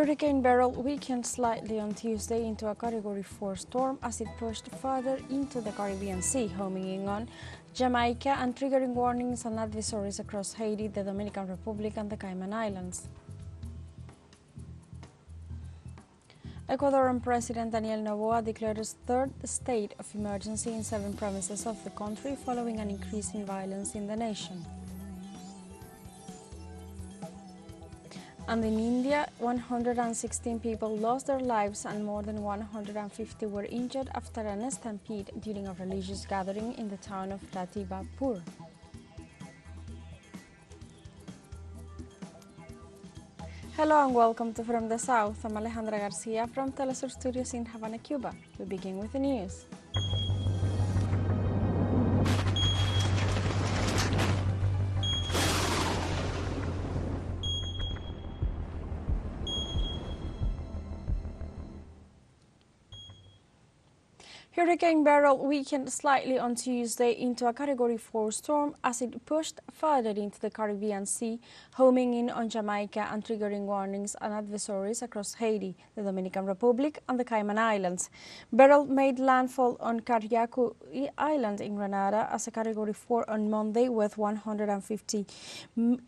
Hurricane Beryl weakened slightly on Tuesday into a Category 4 storm as it pushed further into the Caribbean Sea, homing in on Jamaica and triggering warnings and advisories across Haiti, the Dominican Republic and the Cayman Islands. Ecuadorian President Daniel Noboa declared a third state of emergency in 7 provinces of the country following an increase in violence in the nation. And in India, 116 people lost their lives and more than 150 were injured after an stampede during a religious gathering in the town of Ratibapur. Hello and welcome to From the South. I'm Alejandra Garcia from teleSUR Studios in Havana, Cuba. We begin with the news. Hurricane Beryl weakened slightly on Tuesday into a Category 4 storm as it pushed further into the Caribbean Sea, homing in on Jamaica and triggering warnings and advisories across Haiti, the Dominican Republic and the Cayman Islands. Beryl made landfall on Carriacou Island in Grenada as a Category 4 on Monday with 150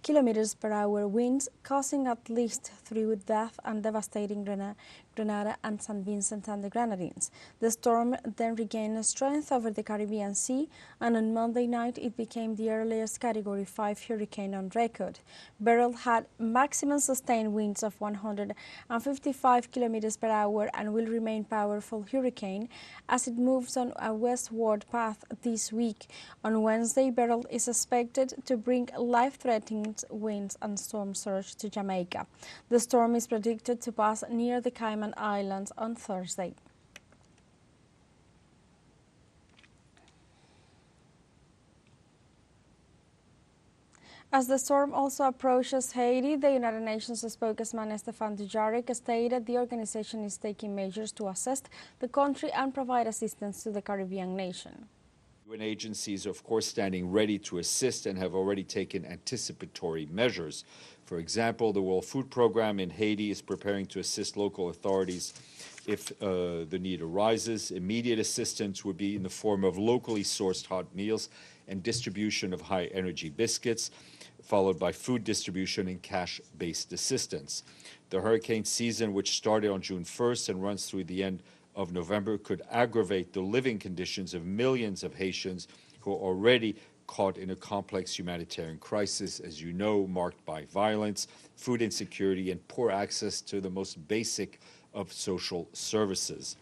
km/h winds, causing at least 3 deaths and devastating Grenada and St. Vincent and the Grenadines. The storm then regained strength over the Caribbean Sea, and on Monday night it became the earliest Category 5 hurricane on record. Beryl had maximum sustained winds of 155 km/h and will remain powerful hurricane as it moves on a westward path this week. On Wednesday, Beryl is expected to bring life-threatening winds and storm surge to Jamaica. The storm is predicted to pass near the Cayman Islands on Thursday. As the storm also approaches Haiti, the United Nations spokesman Stéphane Dujarric stated the organization is taking measures to assess the country and provide assistance to the Caribbean nation. UN agencies are, of course, standing ready to assist and have already taken anticipatory measures. For example, the World Food Programme in Haiti is preparing to assist local authorities if the need arises. Immediate assistance would be in the form of locally sourced hot meals and distribution of high-energy biscuits, followed by food distribution and cash-based assistance. The hurricane season, which started on June 1st and runs through the end of November, could aggravate the living conditions of millions of Haitians who are already caught in a complex humanitarian crisis, as you know, marked by violence, food insecurity, and poor access to the most basic of social services.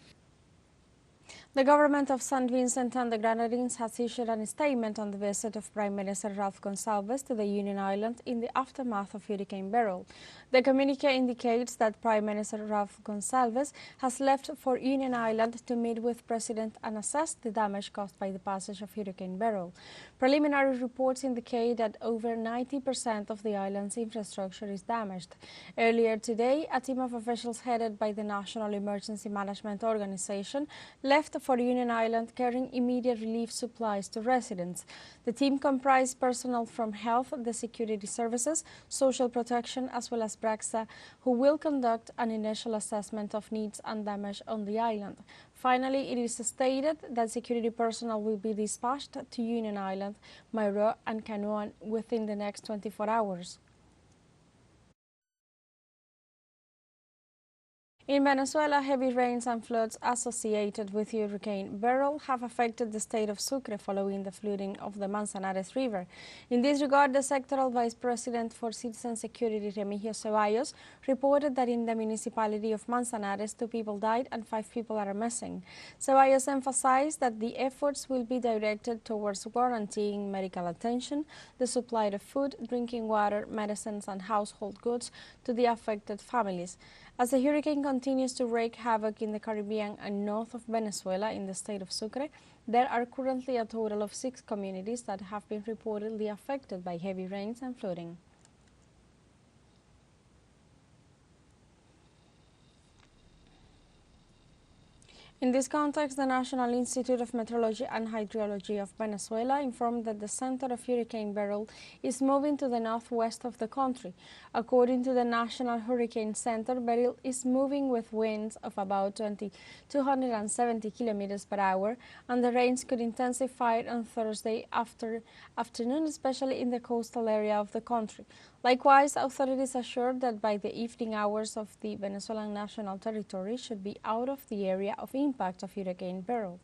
The government of St. Vincent and the Grenadines has issued a statement on the visit of Prime Minister Ralph Gonsalves to the Union Island in the aftermath of Hurricane Beryl. The communique indicates that Prime Minister Ralph Gonsalves has left for Union Island to meet with President and assess the damage caused by the passage of Hurricane Beryl. Preliminary reports indicate that over 90% of the island's infrastructure is damaged. Earlier today, a team of officials headed by the National Emergency Management Organization left for Union Island carrying immediate relief supplies to residents. The team comprised personnel from health, the security services, social protection, as well as BRAXA, who will conduct an initial assessment of needs and damage on the island. Finally, it is stated that security personnel will be dispatched to Union Island, Mayro, and Canoan within the next 24 hours. In Venezuela, heavy rains and floods associated with Hurricane Beryl have affected the state of Sucre following the flooding of the Manzanares River. In this regard, the sectoral vice president for citizen security, Remigio Ceballos, reported that in the municipality of Manzanares, 2 people died and 5 people are missing. Ceballos emphasized that the efforts will be directed towards guaranteeing medical attention, the supply of food, drinking water, medicines, and household goods to the affected families. As the hurricane continues to wreak havoc in the Caribbean and north of Venezuela in the state of Sucre, there are currently a total of 6 communities that have been reportedly affected by heavy rains and flooding. In this context, the National Institute of Meteorology and Hydrology of Venezuela informed that the center of Hurricane Beryl is moving to the northwest of the country. According to the National Hurricane Center, Beryl is moving with winds of about 270 kilometers per hour, and the rains could intensify on Thursday afternoon, especially in the coastal area of the country. Likewise, authorities assured that by the evening hours of the Venezuelan national territory should be out of the area of impact of Hurricane Beryl.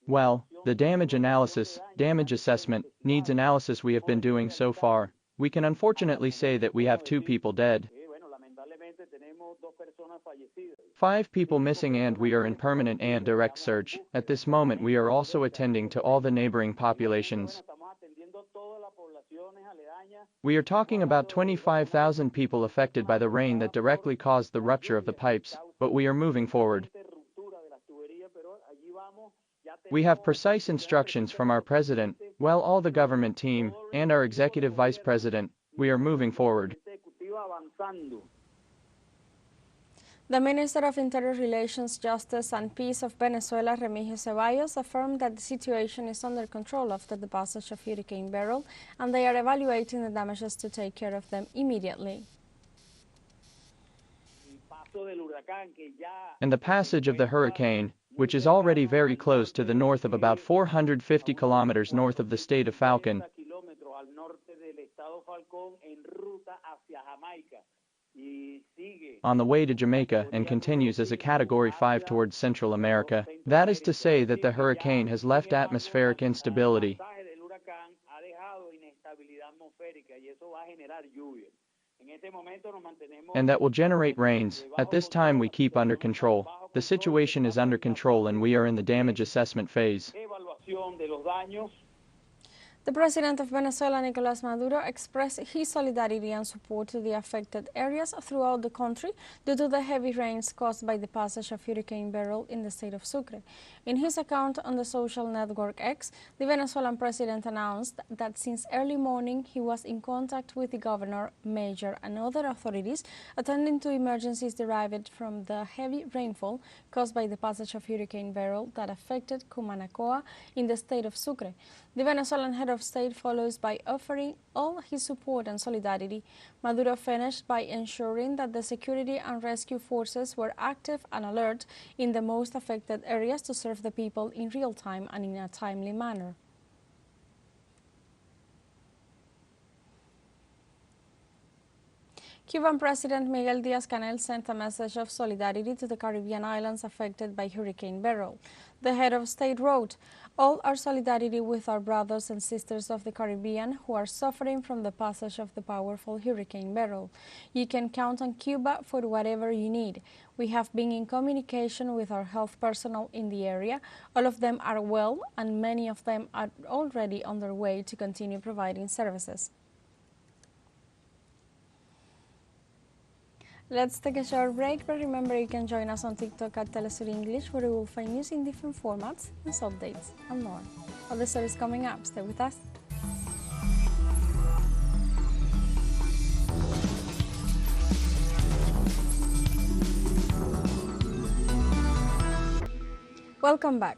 Well, the damage analysis, damage assessment, needs analysis we have been doing so far. We can unfortunately say that we have 2 people dead, 5 people missing, and we are in permanent and direct search. At this moment we are also attending to all the neighboring populations. We are talking about 25,000 people affected by the rain that directly caused the rupture of the pipes, but we are moving forward. We have precise instructions from our president, well, all the government team, and our executive vice president. We are moving forward. The Minister of Interior Relations, Justice and Peace of Venezuela, Remigio Ceballos, affirmed that the situation is under control after the passage of Hurricane Beryl, and they are evaluating the damages to take care of them immediately. And the passage of the hurricane, which is already very close to the north of about 450 kilometers north of the state of Falcon, on the way to Jamaica, and continues as a Category 5 towards Central America. That is to say that the hurricane has left atmospheric instability, and that will generate rains. At this time we keep under control. The situation is under control and we are in the damage assessment phase. The President of Venezuela, Nicolás Maduro, expressed his solidarity and support to the affected areas throughout the country due to the heavy rains caused by the passage of Hurricane Beryl in the state of Sucre. In his account on the social network X, the Venezuelan president announced that since early morning he was in contact with the governor, mayor and other authorities attending to emergencies derived from the heavy rainfall caused by the passage of Hurricane Beryl that affected Cumanacoa in the state of Sucre. The Venezuelan head of state follows by offering all his support and solidarity. Maduro finished by ensuring that the security and rescue forces were active and alert in the most affected areas to serve the people in real time and in a timely manner. Cuban President Miguel Díaz-Canel sent a message of solidarity to the Caribbean islands affected by Hurricane Beryl. The head of state wrote, "All our solidarity with our brothers and sisters of the Caribbean who are suffering from the passage of the powerful Hurricane Beryl. You can count on Cuba for whatever you need. We have been in communication with our health personnel in the area. All of them are well, and many of them are already on their way to continue providing services." Let's take a short break, but remember you can join us on TikTok at teleSUR English, where you will find news in different formats, news updates, and more. All the stories coming up. Stay with us. Welcome back.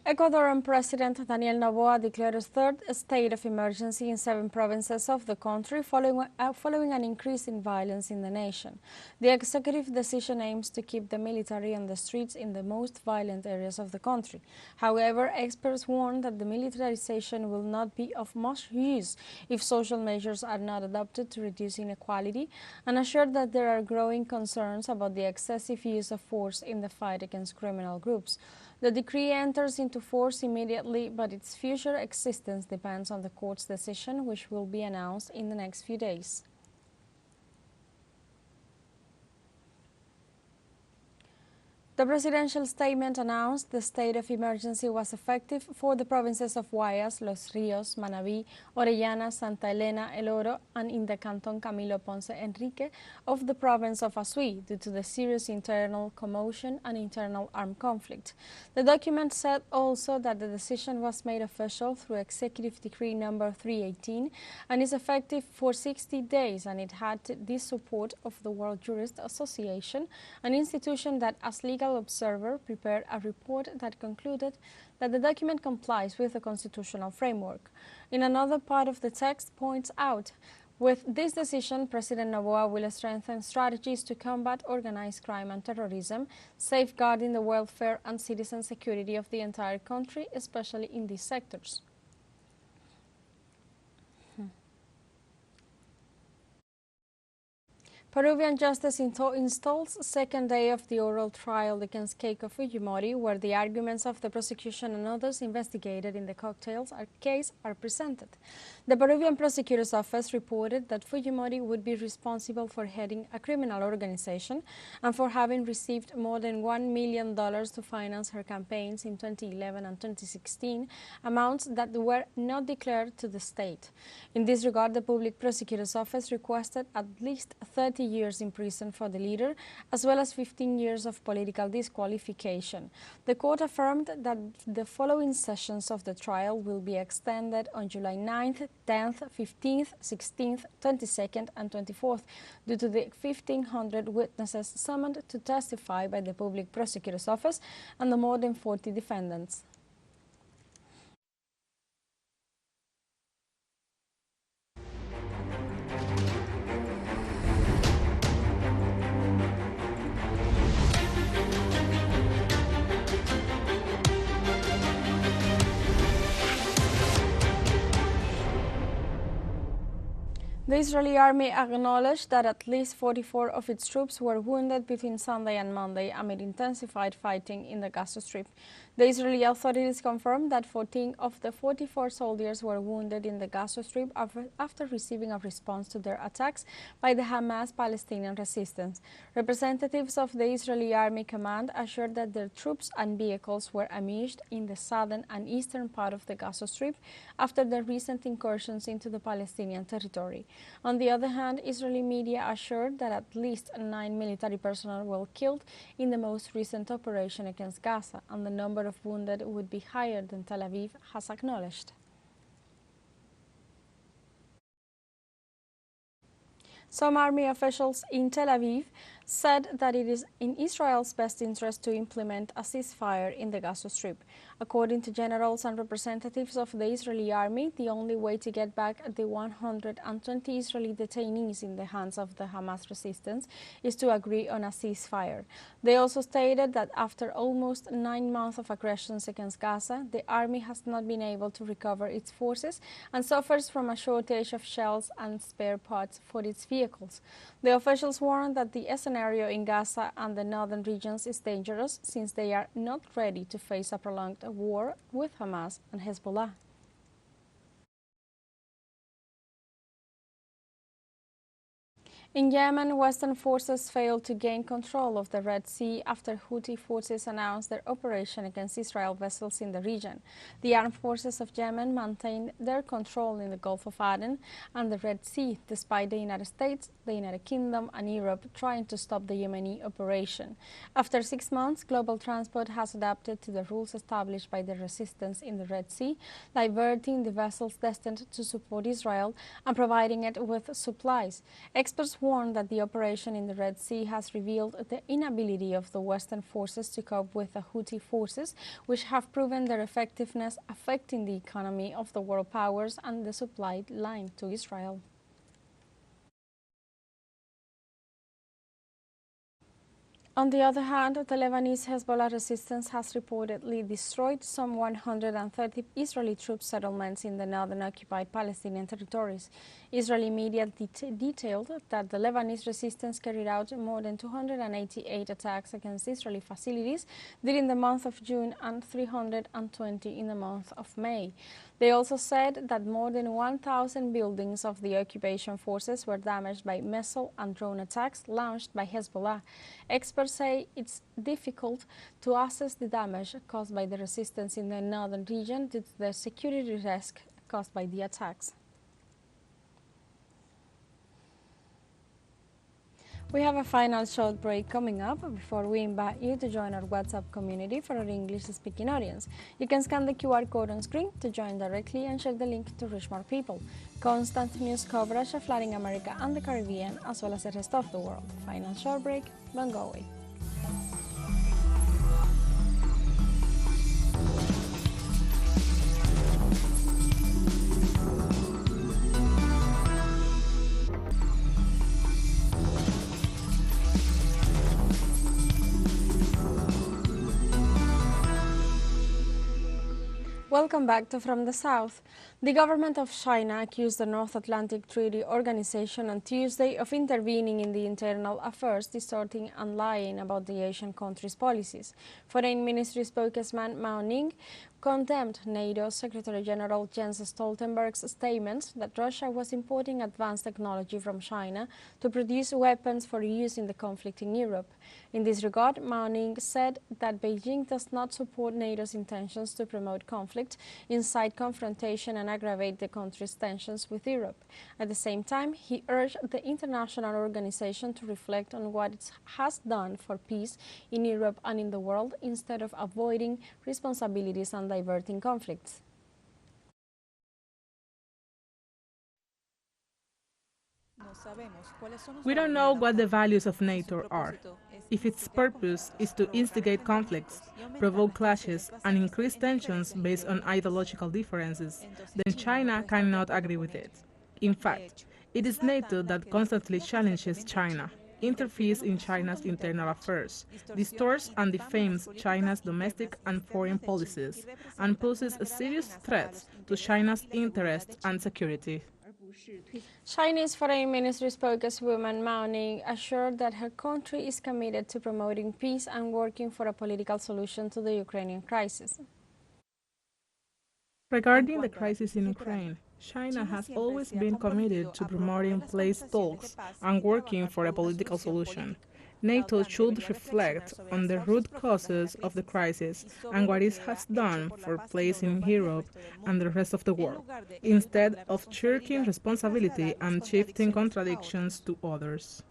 Ecuadorian President Daniel Noboa declared a third state of emergency in 7 provinces of the country following an increase in violence in the nation. The executive decision aims to keep the military on the streets in the most violent areas of the country. However, experts warn that the militarization will not be of much use if social measures are not adopted to reduce inequality, and assured that there are growing concerns about the excessive use of force in the fight against criminal groups. The decree enters into force immediately, but its future existence depends on the court's decision, which will be announced in the next few days. The presidential statement announced the state of emergency was effective for the provinces of Guayas, Los Ríos, Manabí, Orellana, Santa Elena, El Oro, and in the Canton Camilo Ponce Enrique of the province of Azuay due to the serious internal commotion and internal armed conflict. The document said also that the decision was made official through Executive Decree number 318 and is effective for 60 days, and it had the support of the World Jurist Association, an institution that as legal observer prepared a report that concluded that the document complies with the constitutional framework. In another part of the text points out, with this decision, President Noboa will strengthen strategies to combat organized crime and terrorism, safeguarding the welfare and citizen security of the entire country, especially in these sectors. Peruvian justice installs second day of the oral trial against Keiko Fujimori, where the arguments of the prosecution and others investigated in the cocktails case are presented. The Peruvian prosecutor's office reported that Fujimori would be responsible for heading a criminal organization and for having received more than $1 million to finance her campaigns in 2011 and 2016, amounts that were not declared to the state. In this regard, the public prosecutor's office requested at least 30 years in prison for the leader, as well as 15 years of political disqualification. The court affirmed that the following sessions of the trial will be extended on July 9th, 10th, 15th, 16th, 22nd, and 24th, due to the 1,500 witnesses summoned to testify by the public prosecutor's office and the more than 40 defendants. The Israeli army acknowledged that at least 44 of its troops were wounded between Sunday and Monday amid intensified fighting in the Gaza Strip. The Israeli authorities confirmed that 14 of the 44 soldiers were wounded in the Gaza Strip after receiving a response to their attacks by the Hamas Palestinian resistance. Representatives of the Israeli Army Command assured that their troops and vehicles were ambushed in the southern and eastern part of the Gaza Strip after the recent incursions into the Palestinian territory. On the other hand, Israeli media assured that at least 9 military personnel were killed in the most recent operation against Gaza, and the number of wounded would be higher than Tel Aviv has acknowledged. Some army officials in Tel Aviv said that it is in Israel's best interest to implement a ceasefire in the Gaza Strip. According to generals and representatives of the Israeli army, the only way to get back the 120 Israeli detainees in the hands of the Hamas resistance is to agree on a ceasefire. They also stated that after almost 9 months of aggressions against Gaza, the army has not been able to recover its forces and suffers from a shortage of shells and spare parts for its vehicles. The officials warned that the scenario in Gaza and the northern regions is dangerous since they are not ready to face a prolonged war with Hamas and Hezbollah. In Yemen, Western forces failed to gain control of the Red Sea after Houthi forces announced their operation against Israel vessels in the region. The armed forces of Yemen maintained their control in the Gulf of Aden and the Red Sea, despite the United States, the United Kingdom, and Europe trying to stop the Yemeni operation. After 6 months, global transport has adapted to the rules established by the resistance in the Red Sea, diverting the vessels destined to support Israel and providing it with supplies. Experts warned that the operation in the Red Sea has revealed the inability of the Western forces to cope with the Houthi forces, which have proven their effectiveness, affecting the economy of the world powers and the supply line to Israel. On the other hand, the Lebanese Hezbollah resistance has reportedly destroyed some 130 Israeli troop settlements in the northern occupied Palestinian territories. Israeli media detailed that the Lebanese resistance carried out more than 288 attacks against Israeli facilities during the month of June and 320 in the month of May. They also said that more than 1,000 buildings of the occupation forces were damaged by missile and drone attacks launched by Hezbollah. Experts say it's difficult to assess the damage caused by the resistance in the northern region due to the security risk caused by the attacks. We have a final short break coming up before we invite you to join our WhatsApp community for our English-speaking audience. You can scan the QR code on screen to join directly and share the link to reach more people. Constant news coverage of Latin America and the Caribbean, as well as the rest of the world. Final short break, don't go away. Welcome back to From the South. The government of China accused the North Atlantic Treaty Organization on Tuesday of intervening in the internal affairs, distorting and lying about the Asian country's policies. Foreign Ministry spokesman Mao Ning condemned NATO Secretary General Jens Stoltenberg's statement that Russia was importing advanced technology from China to produce weapons for use in the conflict in Europe. In this regard, Mao Ning said that Beijing does not support NATO's intentions to promote conflict, incite confrontation and aggravate the country's tensions with Europe. At the same time, he urged the international organization to reflect on what it has done for peace in Europe and in the world instead of avoiding responsibilities and diverting conflicts. We don't know what the values of NATO are. If its purpose is to instigate conflicts, provoke clashes, and increase tensions based on ideological differences, then China cannot agree with it. In fact, it is NATO that constantly challenges China, interferes in China's internal affairs, distorts and defames China's domestic and foreign policies, and poses a serious threat to China's interests and security. Chinese Foreign Ministry spokeswoman Mao Ning assured that her country is committed to promoting peace and working for a political solution to the Ukrainian crisis. Regarding the crisis in Ukraine, China has always been committed to promoting peace talks and working for a political solution. NATO should reflect on the root causes of the crisis and what it has done for peace in Europe and the rest of the world, instead of shirking responsibility and shifting contradictions to others.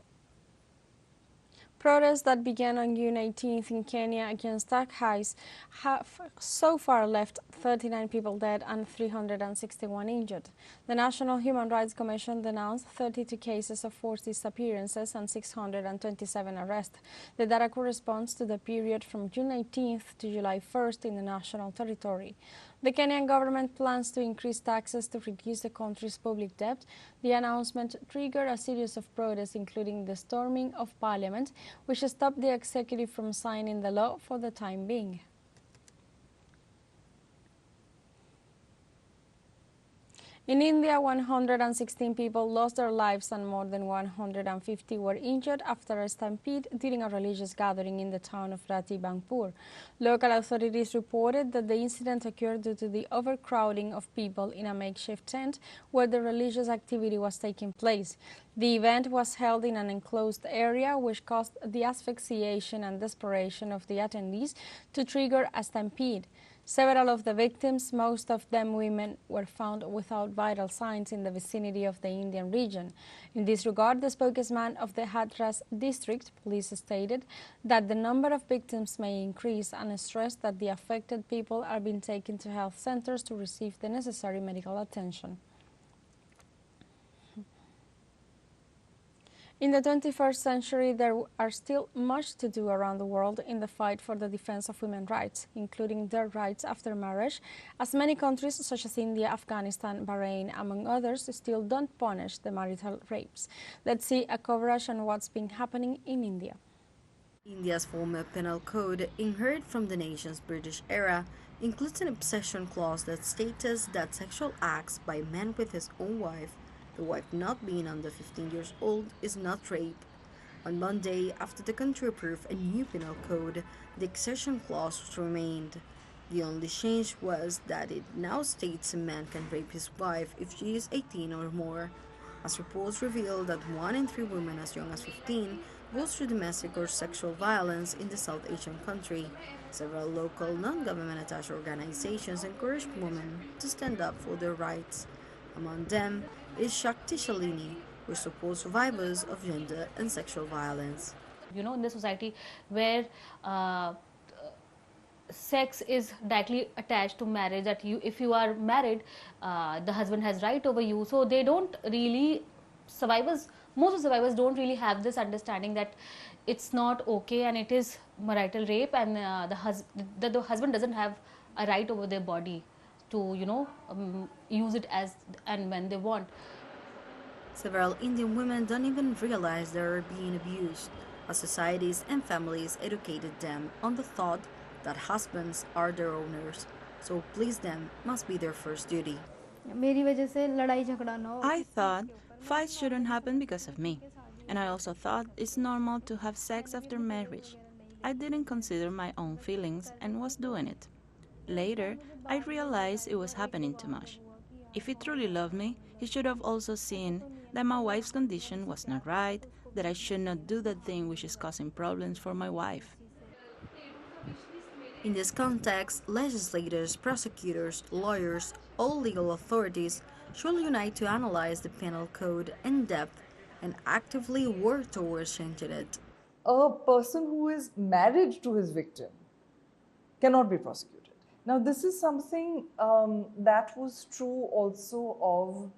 Protests that began on June 18th in Kenya against tax hikes have so far left 39 people dead and 361 injured. The National Human Rights Commission denounced 32 cases of forced disappearances and 627 arrests. The data corresponds to the period from June 18th to July 1st in the national territory. The Kenyan government plans to increase taxes to reduce the country's public debt. The announcement triggered a series of protests, including the storming of parliament, which stopped the executive from signing the law for the time being. In India, 116 people lost their lives and more than 150 were injured after a stampede during a religious gathering in the town of Ratibangpur. Local authorities reported that the incident occurred due to the overcrowding of people in a makeshift tent where the religious activity was taking place. The event was held in an enclosed area, which caused the asphyxiation and desperation of the attendees to trigger a stampede. Several of the victims, most of them women, were found without vital signs in the vicinity of the Indian region. In this regard, the spokesman of the Hathras district police stated that the number of victims may increase and stressed that the affected people are being taken to health centers to receive the necessary medical attention. In the 21st century, there are still much to do around the world in the fight for the defense of women's rights, including their rights after marriage, as many countries such as India, Afghanistan, Bahrain, among others, still don't punish the marital rapes. Let's see a coverage on what's been happening in India. India's former penal code, inherited from the nation's British era, includes an obsession clause that states that sexual acts by a man with his own wife, the wife not being under 15 years old, is not rape. On Monday, after the country approved a new penal code, the exception clause remained. The only change was that it now states a man can rape his wife if she is 18 or more, as reports reveal that 1 in 3 women as young as 15 goes through domestic or sexual violence in the South Asian country. Several local non-government attached organizations encourage women to stand up for their rights. Among them is Shakti Shalini, who supports survivors of gender and sexual violence. In the society where sex is directly attached to marriage, that if you are married, the husband has right over you, so they don't really, most of survivors don't really have this understanding that it's not okay and it is marital rape, and the husband doesn't have a right over their body to use it as and when they want. Several Indian women don't even realize they are being abused, as societies and families educated them on the thought that husbands are their owners, so please them must be their first duty. I thought fights shouldn't happen because of me, and I also thought it's normal to have sex after marriage. I didn't consider my own feelings and was doing it. Later, I realized it was happening too much. If he truly loved me, he should have also seen that my wife's condition was not right, that I should not do that thing which is causing problems for my wife. In this context, legislators, prosecutors, lawyers, all legal authorities should unite to analyze the penal code in depth and actively work towards changing it. A person who is married to his victim cannot be prosecuted. Now, this is something that was true also of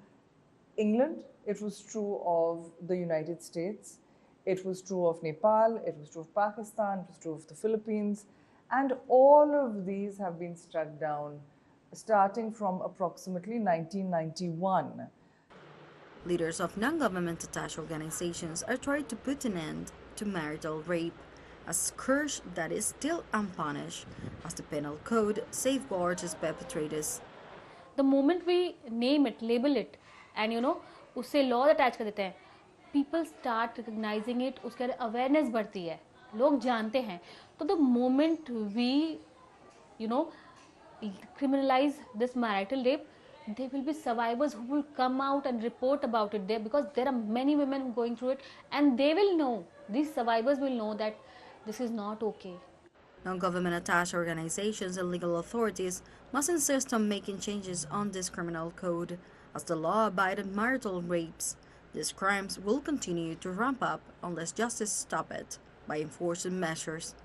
England, it was true of the United States, it was true of Nepal, it was true of Pakistan, it was true of the Philippines, and all of these have been struck down starting from approximately 1991. Leaders of non-government attached organizations are trying to put an end to marital rape, a scourge that is still unpunished, as the penal code safeguards its perpetrators. The moment we name it, label it, and उससे law attach कर देते हैं, people start recognizing it, उसके awareness बढ़ती है, लोग जानते हैं. So the moment we criminalize this marital rape, there will be survivors who will come out and report about it there, because there are many women going through it, and they will know, these survivors will know that this is not okay. Non-government attached organizations and legal authorities must insist on making changes on this criminal code, as the law-abiding marital rapes. These crimes will continue to ramp up unless justice stops it by enforcing measures.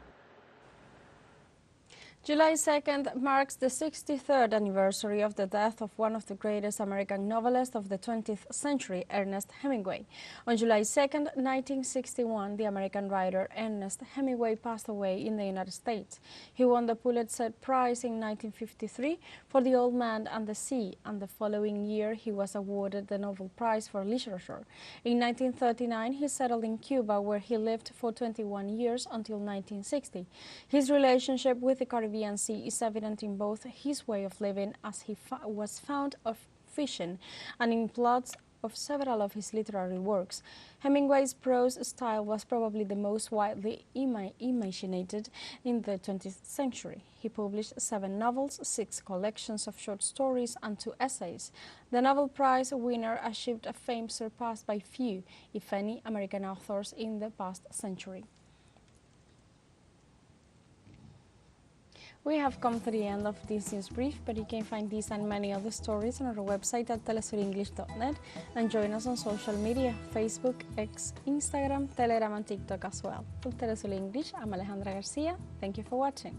July 2nd marks the 63rd anniversary of the death of one of the greatest American novelists of the 20th century, Ernest Hemingway. On July 2nd, 1961, the American writer Ernest Hemingway passed away in the United States. He won the Pulitzer Prize in 1953 for The Old Man and the Sea, and the following year he was awarded the Nobel Prize for Literature. In 1939, he settled in Cuba, where he lived for 21 years until 1960. His relationship with the Caribbean Sea is evident in both his way of living, as he was fond of fishing, and in plots of several of his literary works. Hemingway's prose style was probably the most widely imaginated in the 20th century. He published 7 novels, 6 collections of short stories, and 2 essays. The Nobel Prize winner achieved a fame surpassed by few, if any, American authors in the past century. We have come to the end of this news brief, but you can find these and many other stories on our website at telesurenglish.net, and join us on social media, Facebook, X, Instagram, Telegram and TikTok as well. For Telesur English, I'm Alejandra Garcia. Thank you for watching.